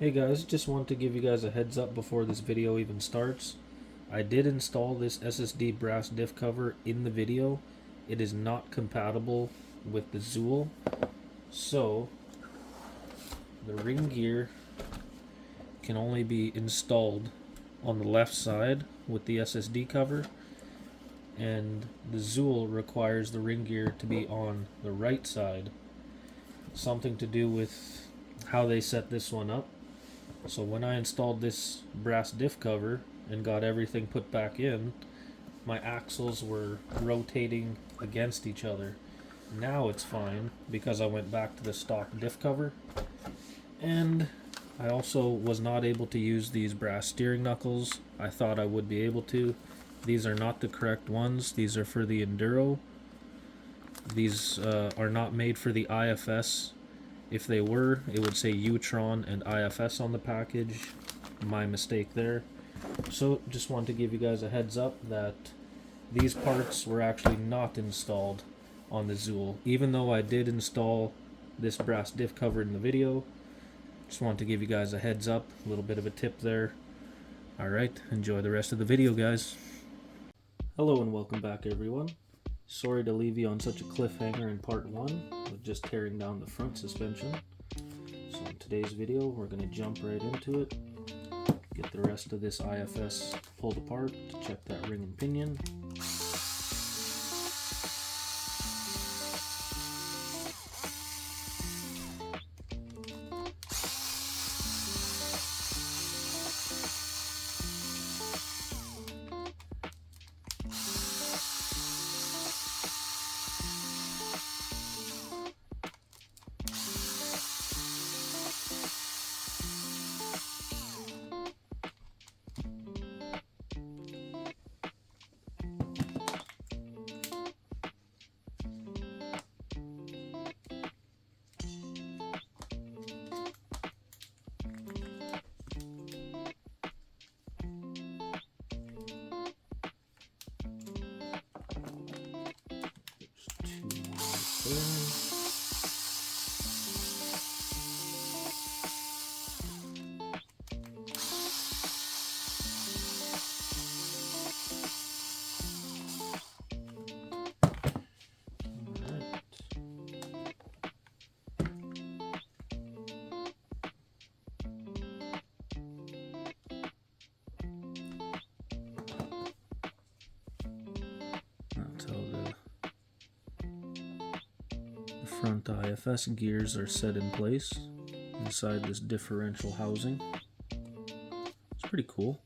Hey guys, just want to give you guys a heads up before this video even starts. I did install this SSD brass diff cover in the video. It is not compatible with the Zuul. So, the ring gear can only be installed on the left side with the SSD cover. And the Zuul requires the ring gear to be on the right side. Something to do with how they set this one up. So when I installed this brass diff cover and got everything put back in, my axles were rotating against each other. Now it's fine because I went back to the stock diff cover. And I also was not able to use these brass steering knuckles. I thought I would be able to. These are not the correct ones. These are for the Enduro. These are not made for the IFS. If they were, it would say U-Tron and IFS on the package. My mistake there. So just wanted to give you guys a heads up that these parts were actually not installed on the Zuul. Even though I did install this brass diff cover in the video, just wanted to give you guys a heads up, a little bit of a tip there. Alright, enjoy the rest of the video, guys. Hello and welcome back, everyone. Sorry to leave you on such a cliffhanger in part 1 with just tearing down the front suspension. So in today's video we're going to jump right into it, get the rest of this IFS pulled apart to check that ring and pinion. Front IFS gears are set in place inside this differential housing. It's pretty cool.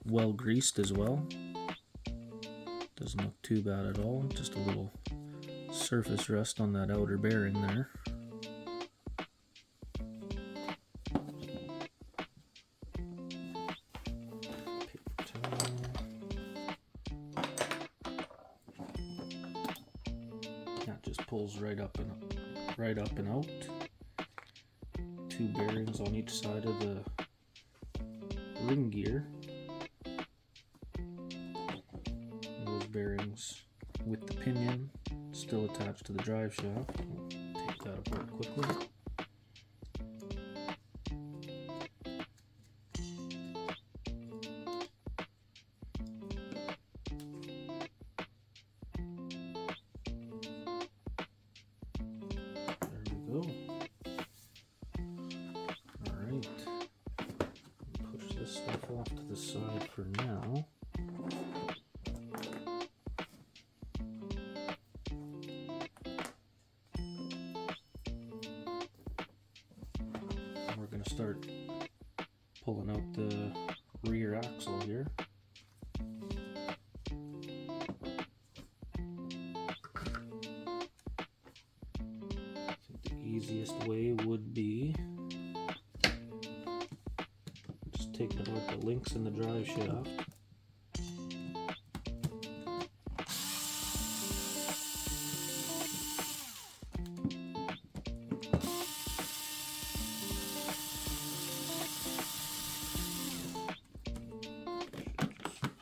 Well greased as well. Doesn't look too bad at all. Just a little surface rust on that outer bearing there. Just pulls right up and out. Two bearings on each side of the ring gear. And those bearings with the pinion still attached to the drive shaft. I'll take that apart quickly. Alright, push this stuff off to the side for now. We're going to start pulling out the rear axle here. Easiest way would be just taking apart the links in the drive shaft.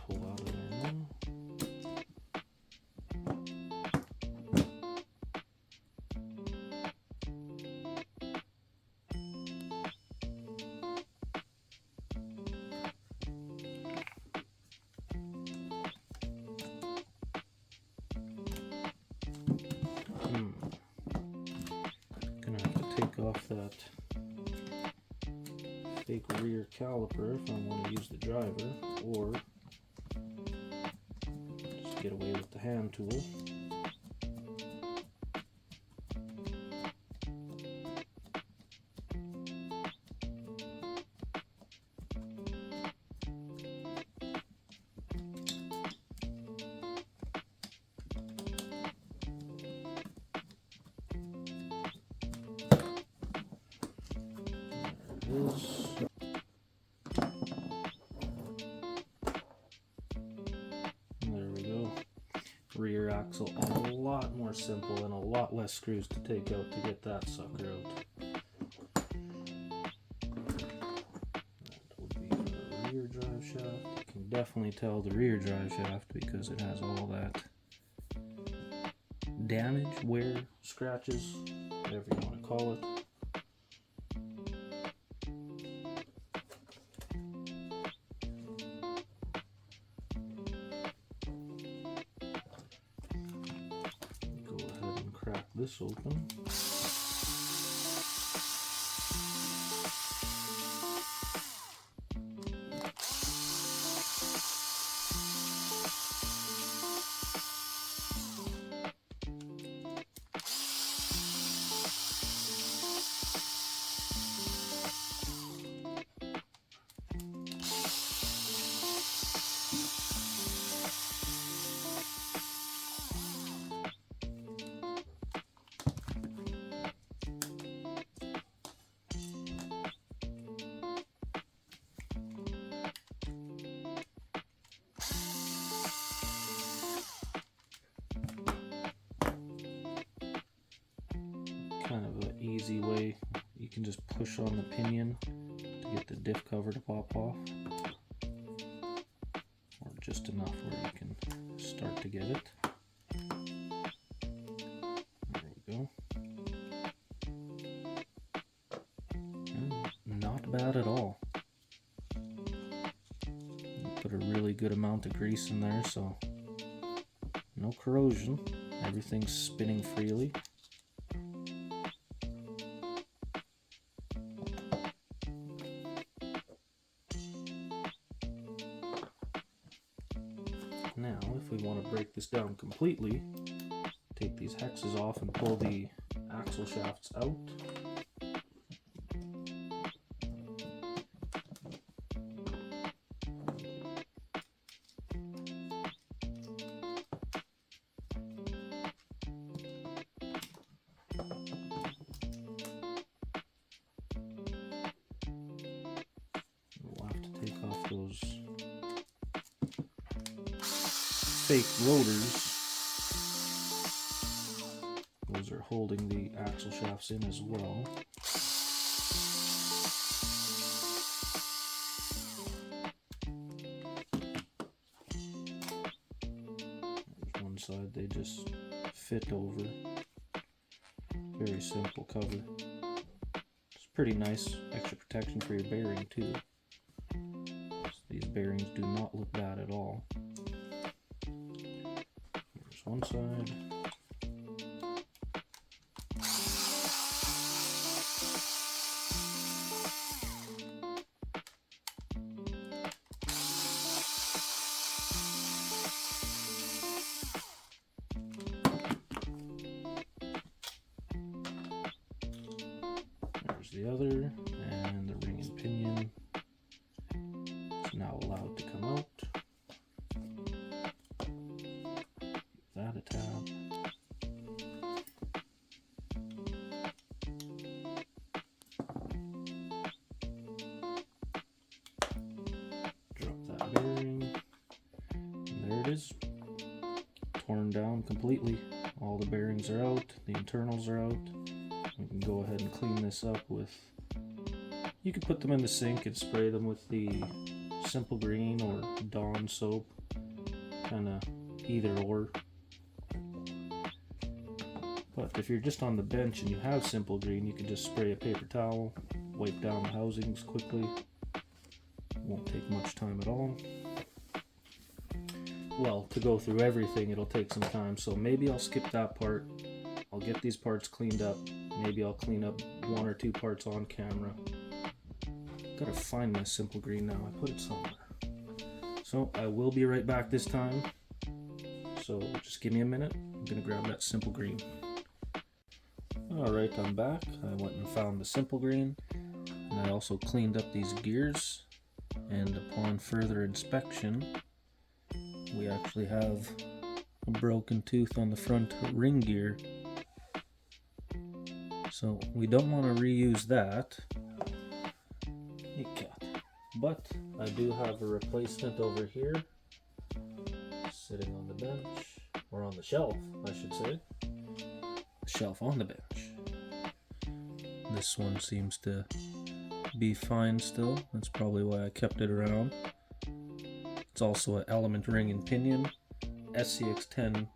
Pull out of there now. with that fake rear caliper if I want to use the driver, or just get away with the hand tool. There we go. Rear axle, a lot more simple and a lot less screws to take out to get that sucker out. That would be the rear drive shaft. You can definitely tell the rear drive shaft because it has all that damage, wear, scratches, whatever you want to call it. Crack this open. Kind of an easy way, you can just push on the pinion to get the diff cover to pop off, or just enough where you can start to get it. There we go. And not bad at all. Put a really good amount of grease in there, so no corrosion, everything's spinning freely. Now, if we want to break this down completely, take these hexes off and pull the axle shafts out. We'll have to take off those fake rotors. Those are holding the axle shafts in as well. There's one side they just fit over. Very simple cover. It's pretty nice extra protection for your bearing too. These bearings do not look bad at all. There's one side. There's the other, and the ring and pinion is now allowed to come out. Give that a tab. Drop that bearing, and there it is. Torn down completely. All the bearings are out, the internals are out. We can go ahead and clean this up with, you could put them in the sink and spray them with the Simple Green or Dawn soap, kind of either or. But if you're just on the bench and you have Simple Green, you can just spray a paper towel, wipe down the housings quickly. Won't take much time at all. Well, to go through everything, it'll take some time, so maybe I'll skip that part. I'll get these parts cleaned up, Maybe I'll clean up 1 or 2 parts on camera. Gotta find my simple green now. I put it somewhere. So I will be right back this time. So just give me a minute. I'm gonna grab that simple green. Alright, I'm back. I went and found the simple green. And I also cleaned up these gears. And upon further inspection, we actually have a broken tooth on the front ring gear. So we don't want to reuse that. Hey cat. But I do have a replacement over here, sitting on the bench, or on the shelf, I should say. The shelf on the bench. This one seems to be fine still. That's probably why I kept it around. It's also an element ring and pinion. SCX10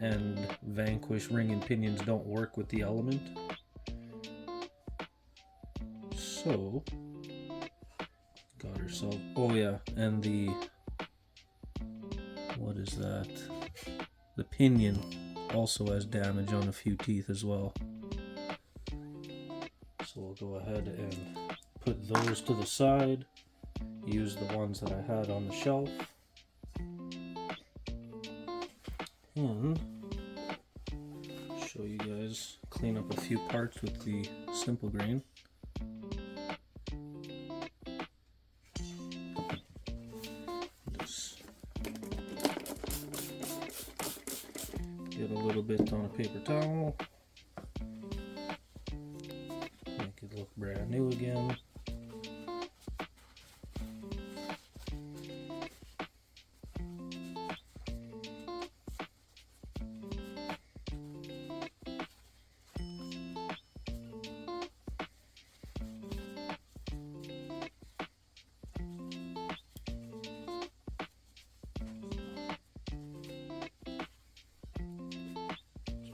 and Vanquish ring and pinions don't work with the element. So, got herself, oh yeah, and the, what is that? The pinion also has damage on a few teeth as well. So we'll go ahead and put those to the side, use the ones that I had on the shelf, and show you guys, clean up a few parts with the simple green. Just get a little bit on a paper towel, make it look brand new again.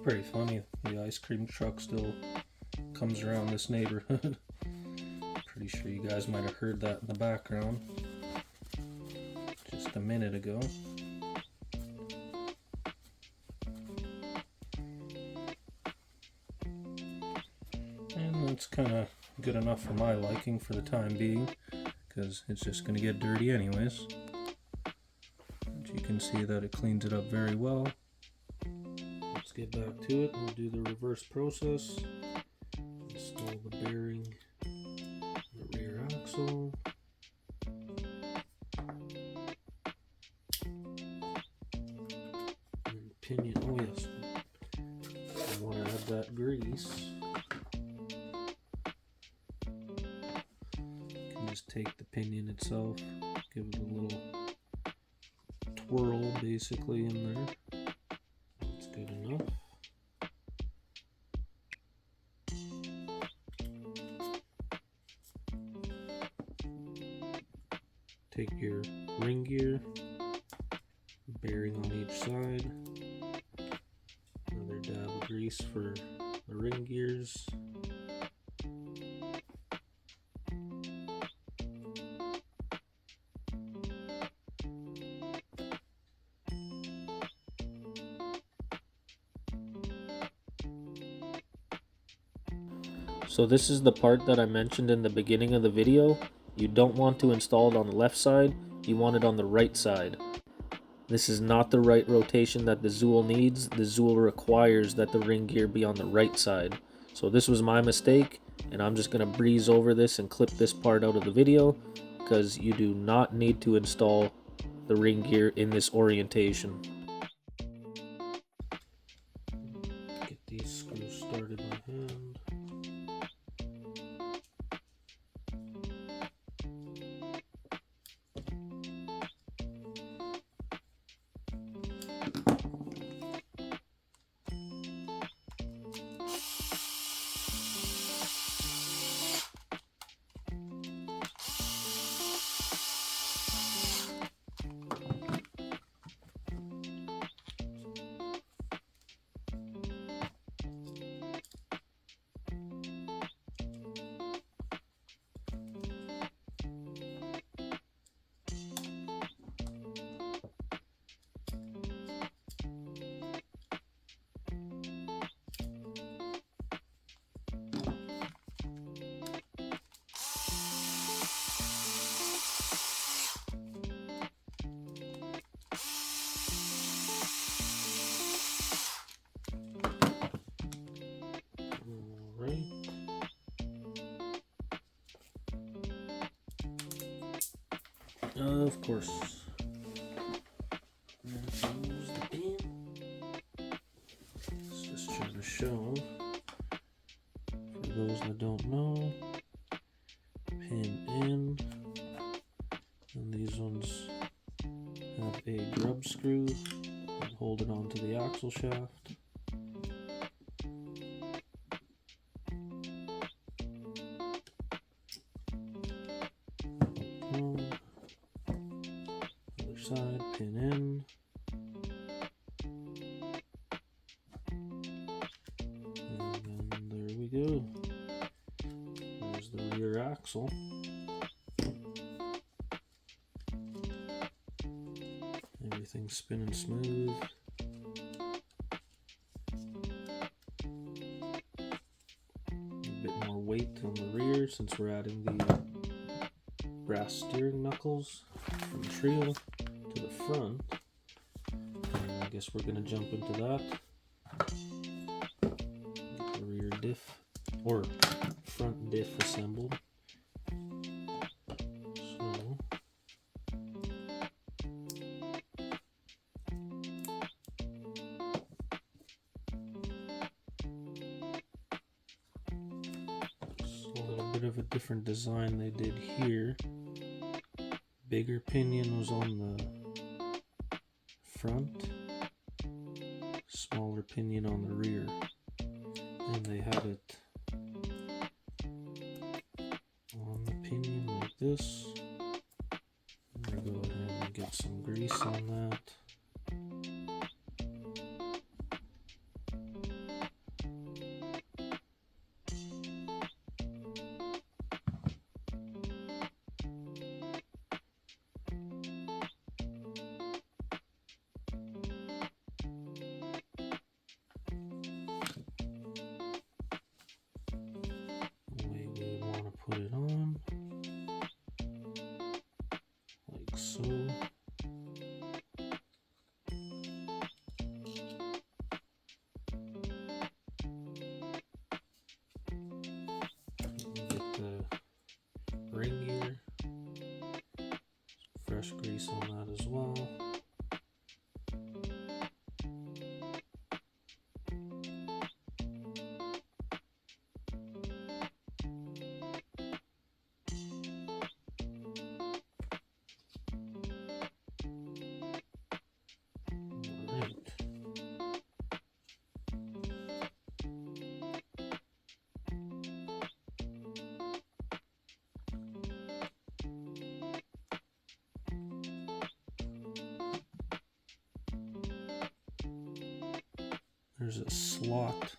Pretty funny, the ice cream truck still comes around this neighborhood. Pretty sure you guys might have heard that in the background just a minute ago. And that's kind of good enough for my liking for the time being, because it's just going to get dirty anyways. But you can see that it cleans it up very well. Let's get back to it. We'll do the reverse process. Install the bearing, the rear axle. And pinion, oh yes. I want to add that grease. You can just take the pinion itself, give it a little twirl basically in there. Good enough. Take your ring gear, bearing on each side, another dab of grease for the ring gears. So this is the part that I mentioned in the beginning of the video. You don't want to install it on the left side, you want it on the right side. This is not the right rotation that the Zuul needs. The Zuul requires that the ring gear be on the right side. So this was my mistake, and I'm just going to breeze over this and clip this part out of the video, because you do not need to install the ring gear in this orientation. Get these screws started by hand. Of course. There goes the pin. Let's just try to show. For those that don't know, pin in, and these ones have a grub screw that hold it onto the axle shaft. Other side, pin in. And then there we go. There's the rear axle. Everything's spinning smooth. A bit more weight on the rear since we're adding the brass steering knuckles from the trio to the front. And I guess we're going to jump into that. Get the rear diff or front diff assembled. So a little bit of a different design they did here. Bigger pinion was on the front, smaller pinion on the rear, and they had it on the pinion like this. I'm gonna go ahead and get some grease on that. Put it on like so. Get the ring gear, fresh grease on that as well. There's a slot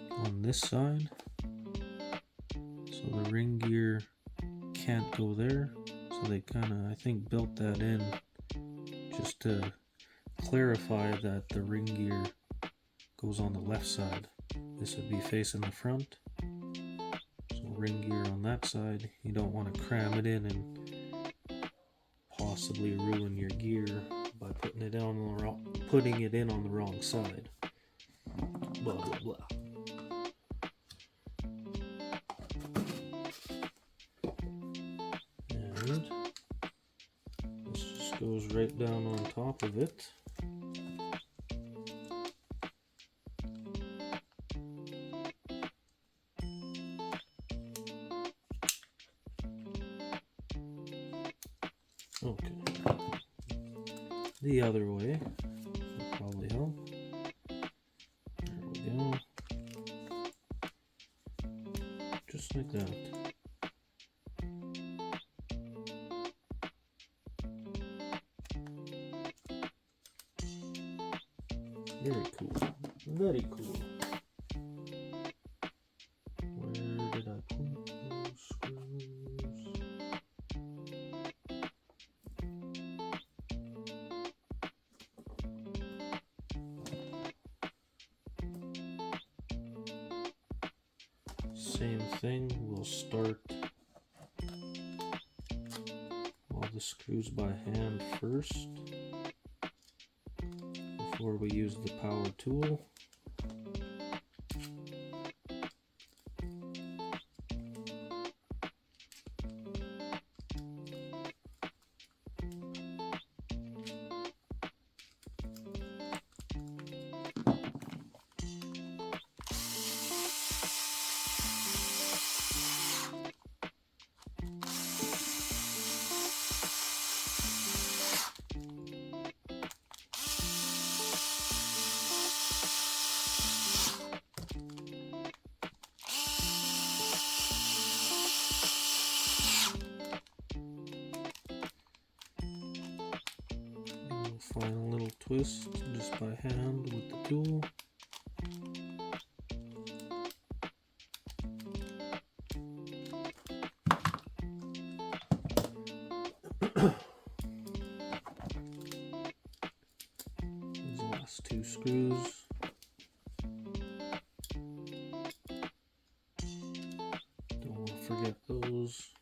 on this side, so the ring gear can't go there. So they kind of, I think, built that in just to clarify that the ring gear goes on the left side. This would be facing the front. So ring gear on that side, you don't want to cram it in and possibly ruin your gear by putting it in on the wrong side. Blah blah blah. And this just goes right down on top of it. Okay. The other way will probably help. There we go. Just like that. Very cool. Very cool. Where did I put those screws? Same thing, we'll start all the screws by hand first before we use the power tool. Final little twist just by hand with the tool. These last two screws. Don't want to forget those.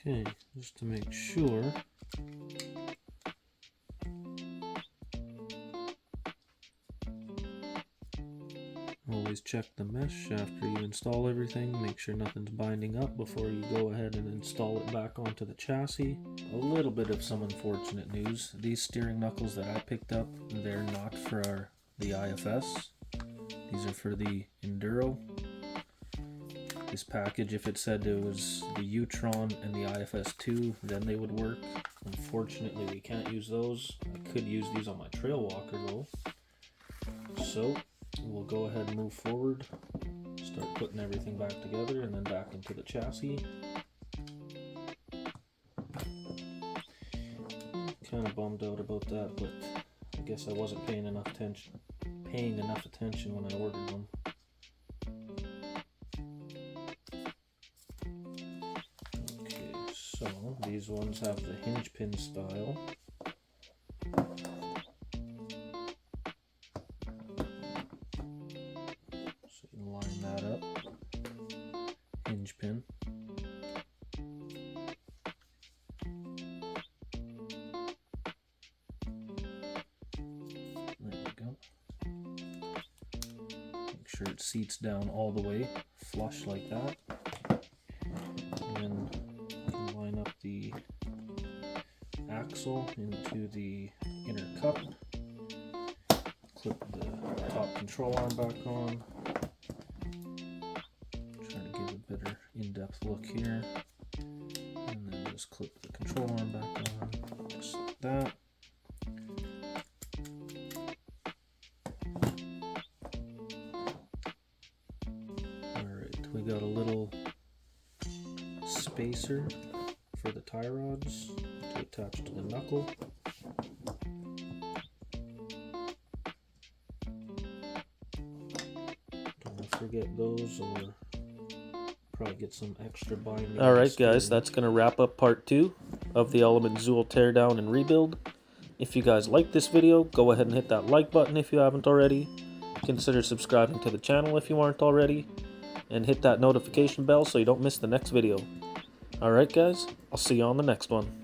Okay, just to make sure. Always check the mesh after you install everything. Make sure nothing's binding up before you go ahead and install it back onto the chassis. A little bit of some unfortunate news. These steering knuckles that I picked up, they're not for the IFS. These are for the Enduro. This package, if it said it was the U-Tron and the IFS2, then they would work. Unfortunately, we can't use those. I could use these on my trail walker though. So we'll go ahead and move forward, start putting everything back together and then back into the chassis. Kind of bummed out about that, but I guess I wasn't paying enough attention when I ordered them. Okay, so these ones have the hinge pin style. So you can line that up. Hinge pin. Sure it seats down all the way flush like that, and then you can line up the axle into the inner cup, clip the top control arm back on, try to give a better in-depth look here, and then just clip the control arm back on just like that. We got a little spacer for the tie rods to attach to the knuckle. Don't forget those, or probably get some extra binding. Alright guys, that's going to wrap up part 2 of the Element Zuul teardown and rebuild. If you guys like this video, go ahead and hit that like button if you haven't already. Consider subscribing to the channel if you aren't already. And hit that notification bell so you don't miss the next video. Alright guys, I'll see you on the next one.